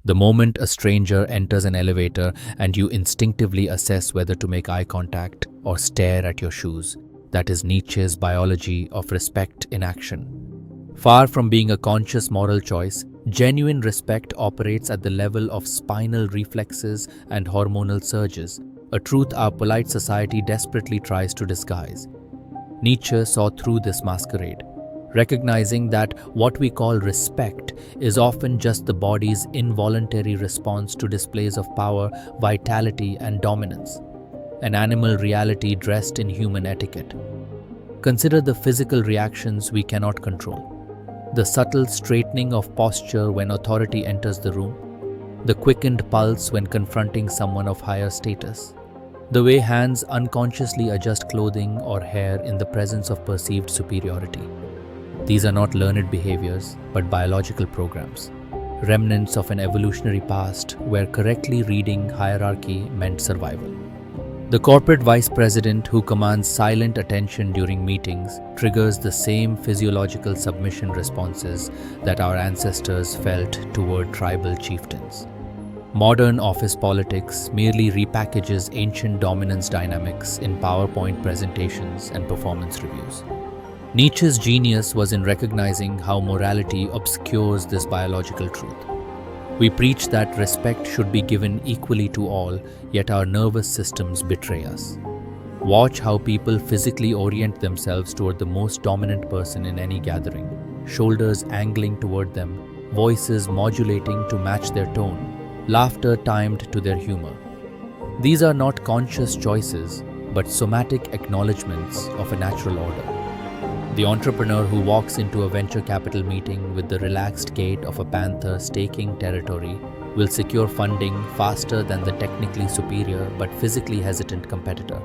The moment a stranger enters an elevator and you instinctively assess whether to make eye contact or stare at your shoes, that is Nietzsche's biology of respect in action. Far from being a conscious moral choice, genuine respect operates at the level of spinal reflexes and hormonal surges, a truth our polite society desperately tries to disguise. Nietzsche saw through this masquerade, recognizing that what we call respect is often just the body's involuntary response to displays of power, vitality, and dominance, an animal reality dressed in human etiquette. Consider the physical reactions we cannot control: the subtle straightening of posture when authority enters the room, the quickened pulse when confronting someone of higher status, the way hands unconsciously adjust clothing or hair in the presence of perceived superiority. These are not learned behaviors, but biological programs, remnants of an evolutionary past where correctly reading hierarchy meant survival. The corporate vice president who commands silent attention during meetings triggers the same physiological submission responses that our ancestors felt toward tribal chieftains. Modern office politics merely repackages ancient dominance dynamics in PowerPoint presentations and performance reviews. Nietzsche's genius was in recognizing how morality obscures this biological truth. We preach that respect should be given equally to all, yet our nervous systems betray us. Watch how people physically orient themselves toward the most dominant person in any gathering, shoulders angling toward them, voices modulating to match their tone, laughter timed to their humor. These are not conscious choices, but somatic acknowledgements of a natural order. The entrepreneur who walks into a venture capital meeting with the relaxed gait of a panther staking territory will secure funding faster than the technically superior but physically hesitant competitor.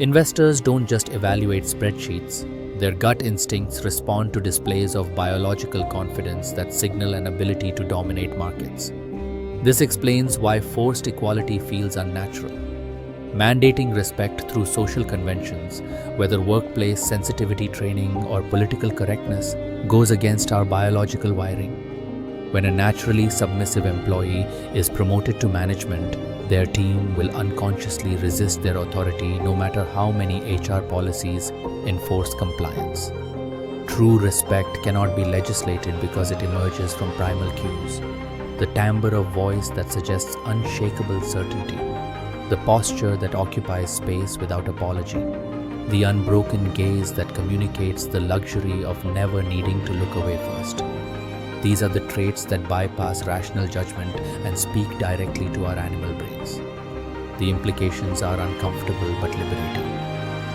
Investors don't just evaluate spreadsheets, their gut instincts respond to displays of biological confidence that signal an ability to dominate markets. This explains why forced equality feels unnatural. Mandating respect through social conventions, whether workplace sensitivity training or political correctness, goes against our biological wiring. When a naturally submissive employee is promoted to management, their team will unconsciously resist their authority no matter how many HR policies enforce compliance. True respect cannot be legislated because it emerges from primal cues. The timbre of voice that suggests unshakable certainty, the posture that occupies space without apology, the unbroken gaze that communicates the luxury of never needing to look away first. These are the traits that bypass rational judgment and speak directly to our animal brains. The implications are uncomfortable but liberating.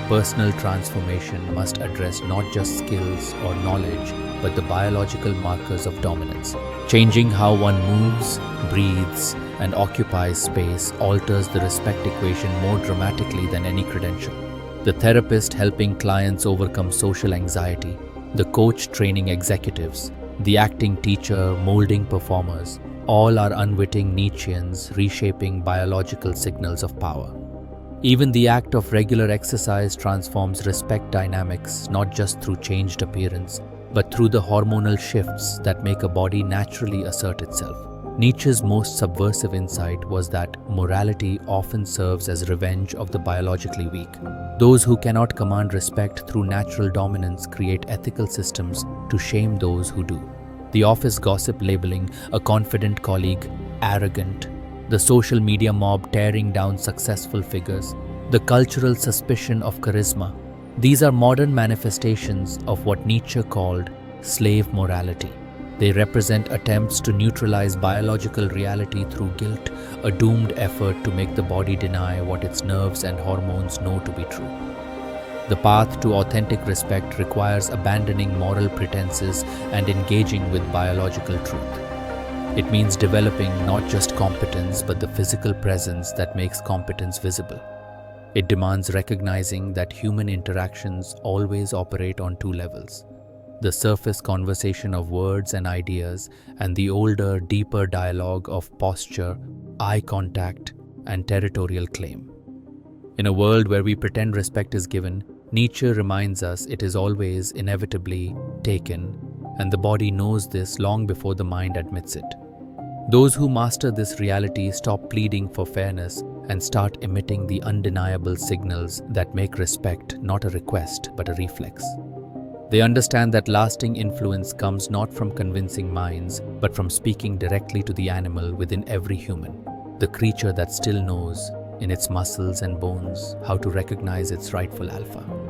Personal transformation must address not just skills or knowledge, but the biological markers of dominance. Changing how one moves, breathes, and occupies space alters the respect equation more dramatically than any credential. The therapist helping clients overcome social anxiety, the coach training executives, the acting teacher molding performers, all are unwitting Nietzscheans reshaping biological signals of power. Even the act of regular exercise transforms respect dynamics not just through changed appearance, but through the hormonal shifts that make a body naturally assert itself. Nietzsche's most subversive insight was that morality often serves as revenge of the biologically weak. Those who cannot command respect through natural dominance create ethical systems to shame those who do. The office gossip labeling a confident colleague arrogant, the social media mob tearing down successful figures, the cultural suspicion of charisma. These are modern manifestations of what Nietzsche called slave morality. They represent attempts to neutralize biological reality through guilt, a doomed effort to make the body deny what its nerves and hormones know to be true. The path to authentic respect requires abandoning moral pretenses and engaging with biological truth. It means developing not just competence but the physical presence that makes competence visible. It demands recognizing that human interactions always operate on two levels: the surface conversation of words and ideas, and the older, deeper dialogue of posture, eye contact, and territorial claim. In a world where we pretend respect is given, Nietzsche reminds us it is always inevitably taken, and the body knows this long before the mind admits it. Those who master this reality stop pleading for fairness and start emitting the undeniable signals that make respect not a request but a reflex. They understand that lasting influence comes not from convincing minds, but from speaking directly to the animal within every human, the creature that still knows, in its muscles and bones, how to recognize its rightful alpha.